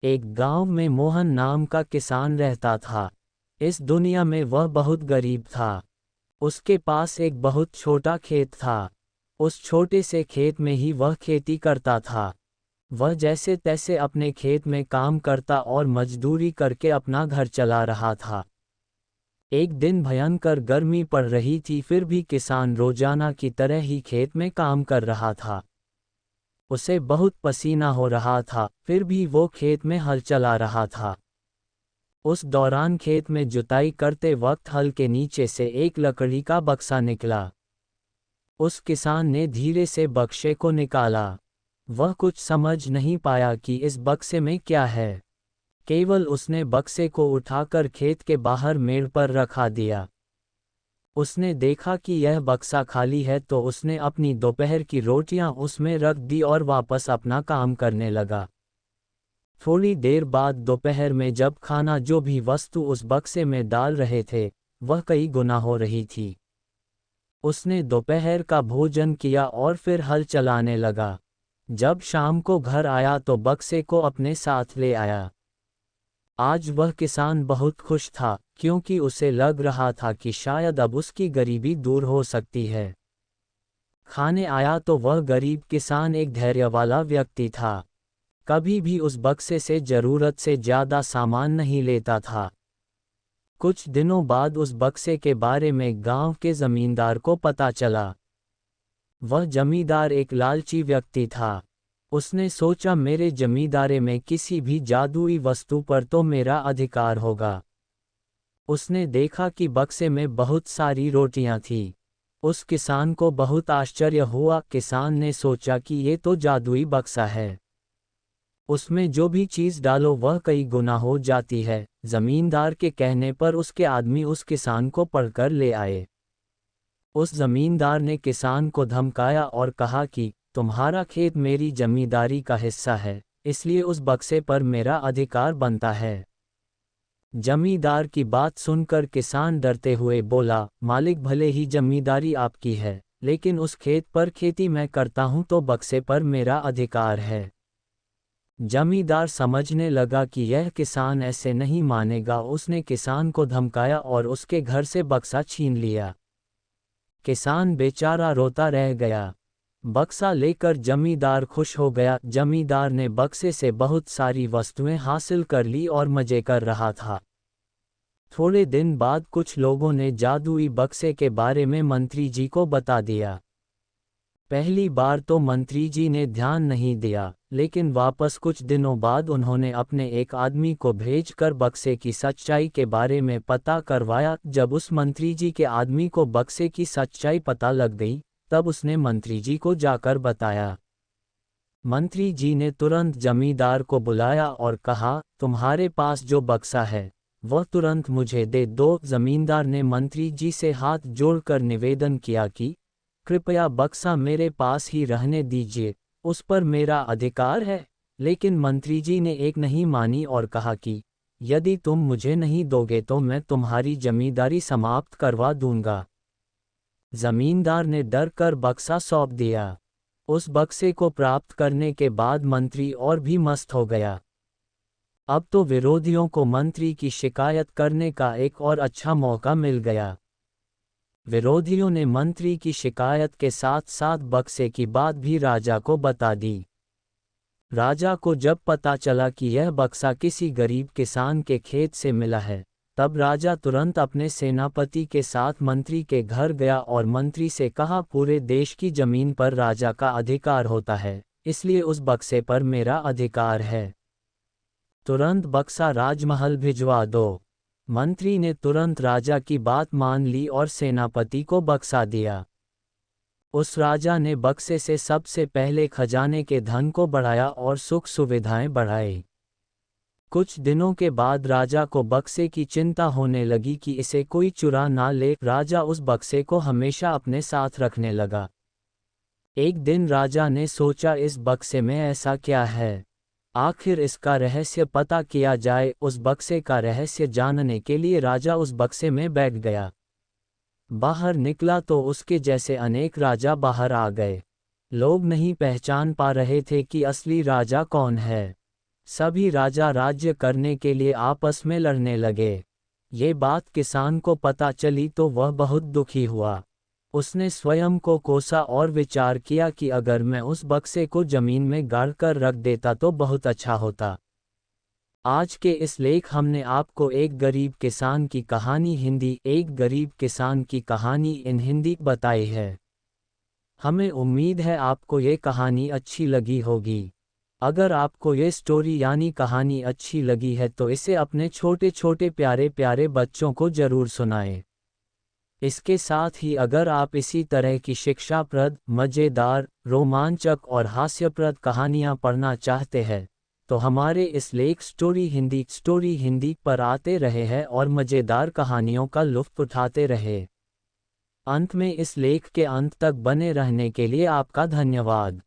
एक गांव में मोहन नाम का किसान रहता था। इस दुनिया में वह बहुत गरीब था। उसके पास एक बहुत छोटा खेत था। उस छोटे से खेत में ही वह खेती करता था। वह जैसे तैसे अपने खेत में काम करता और मजदूरी करके अपना घर चला रहा था। एक दिन भयंकर गर्मी पड़ रही थी, फिर भी किसान रोजाना की तरह ही खेत में काम कर रहा था। उसे बहुत पसीना हो रहा था, फिर भी वो खेत में हल चला रहा था। उस दौरान खेत में जुताई करते वक्त हल के नीचे से एक लकड़ी का बक्सा निकला। उस किसान ने धीरे से बक्से को निकाला। वह कुछ समझ नहीं पाया कि इस बक्से में क्या है। केवल उसने बक्से को उठाकर खेत के बाहर मेड़ पर रखा दिया। उसने देखा कि यह बक्सा खाली है तो उसने अपनी दोपहर की रोटियां उसमें रख दी और वापस अपना काम करने लगा। थोड़ी देर बाद दोपहर में जब खाना जो भी वस्तु उस बक्से में डाल रहे थे, वह कई गुना हो रही थी। उसने दोपहर का भोजन किया और फिर हल चलाने लगा। जब शाम को घर आया तो बक्से को अपने साथ ले आया। आज वह किसान बहुत खुश था, क्योंकि उसे लग रहा था कि शायद अब उसकी गरीबी दूर हो सकती है। खाने आया तो वह गरीब किसान एक धैर्य वाला व्यक्ति था। कभी भी उस बक्से से जरूरत से ज्यादा सामान नहीं लेता था। कुछ दिनों बाद उस बक्से के बारे में गांव के जमींदार को पता चला। वह जमींदार एक लालची व्यक्ति था। उसने सोचा मेरे जमींदारे में किसी भी जादुई वस्तु पर तो मेरा अधिकार होगा। उसने देखा कि बक्से में बहुत सारी रोटियां थीं। उस किसान को बहुत आश्चर्य हुआ। किसान ने सोचा कि ये तो जादुई बक्सा है। उसमें जो भी चीज़ डालो वह कई गुना हो जाती है। जमींदार के कहने पर उसके आदमी उस किसान को पकड़ ले आए। उस जमींदार ने किसान को धमकाया और कहा कि तुम्हारा खेत मेरी जमींदारी का हिस्सा है, इसलिए उस बक्से पर मेरा अधिकार बनता है। जमींदार की बात सुनकर किसान डरते हुए बोला, मालिक भले ही जमींदारी आपकी है, लेकिन उस खेत पर खेती मैं करता हूं तो बक्से पर मेरा अधिकार है। जमींदार समझने लगा कि यह किसान ऐसे नहीं मानेगा। उसने किसान को धमकाया और उसके घर से बक्सा छीन लिया। किसान बेचारा रोता रह गया। बक्सा लेकर जमींदार खुश हो गया। जमींदार ने बक्से से बहुत सारी वस्तुएं हासिल कर ली और मजे कर रहा था। थोड़े दिन बाद कुछ लोगों ने जादुई बक्से के बारे में मंत्री जी को बता दिया। पहली बार तो मंत्री जी ने ध्यान नहीं दिया, लेकिन वापस कुछ दिनों बाद उन्होंने अपने एक आदमी को भेजकर बक्से की सच्चाई के बारे में पता करवाया। जब उस मंत्री जी के आदमी को बक्से की सच्चाई पता लग गई, तब उसने मंत्री जी को जाकर बताया। मंत्री जी ने तुरंत जमींदार को बुलाया और कहा, तुम्हारे पास जो बक्सा है वह तुरंत मुझे दे दो। जमींदार ने मंत्री जी से हाथ जोड़कर निवेदन किया कि कृपया बक्सा मेरे पास ही रहने दीजिए, उस पर मेरा अधिकार है। लेकिन मंत्री जी ने एक नहीं मानी और कहा कि यदि तुम मुझे नहीं दोगे तो मैं तुम्हारी जमींदारी समाप्त करवा दूंगा। जमींदार ने डर कर बक्सा सौंप दिया। उस बक्से को प्राप्त करने के बाद मंत्री और भी मस्त हो गया। अब तो विरोधियों को मंत्री की शिकायत करने का एक और अच्छा मौका मिल गया। विरोधियों ने मंत्री की शिकायत के साथ साथ बक्से की बात भी राजा को बता दी। राजा को जब पता चला कि यह बक्सा किसी गरीब किसान के खेत से मिला है, तब राजा तुरंत अपने सेनापति के साथ मंत्री के घर गया और मंत्री से कहा, पूरे देश की जमीन पर राजा का अधिकार होता है, इसलिए उस बक्से पर मेरा अधिकार है। तुरंत बक्सा राजमहल भिजवा दो। मंत्री ने तुरंत राजा की बात मान ली और सेनापति को बक्सा दिया। उस राजा ने बक्से से सबसे पहले खजाने के धन को बढ़ाया और सुख सुविधाएं बढ़ाई। कुछ दिनों के बाद राजा को बक्से की चिंता होने लगी कि इसे कोई चुरा ना ले। राजा उस बक्से को हमेशा अपने साथ रखने लगा। एक दिन राजा ने सोचा, इस बक्से में ऐसा क्या है, आखिर इसका रहस्य पता किया जाए। उस बक्से का रहस्य जानने के लिए राजा उस बक्से में बैठ गया। बाहर निकला तो उसके जैसे अनेक राजा बाहर आ गए। लोग नहीं पहचान पा रहे थे कि असली राजा कौन है। सभी राजा राज्य करने के लिए आपस में लड़ने लगे। ये बात किसान को पता चली तो वह बहुत दुखी हुआ। उसने स्वयं को कोसा और विचार किया कि अगर मैं उस बक्से को जमीन में गाड़कर रख देता तो बहुत अच्छा होता। आज के इस लेख हमने आपको एक गरीब किसान की कहानी इन हिंदी बताई है। हमें उम्मीद है आपको ये कहानी अच्छी लगी होगी। अगर आपको ये स्टोरी यानी कहानी अच्छी लगी है तो इसे अपने छोटे छोटे प्यारे प्यारे बच्चों को ज़रूर सुनाएं। इसके साथ ही अगर आप इसी तरह की शिक्षाप्रद, मज़ेदार, रोमांचक और हास्यप्रद कहानियाँ पढ़ना चाहते हैं तो हमारे इस लेख स्टोरी हिंदी पर आते रहे हैं और मज़ेदार कहानियों का लुत्फ़ उठाते रहे। अंत में इस लेख के अंत तक बने रहने के लिए आपका धन्यवाद।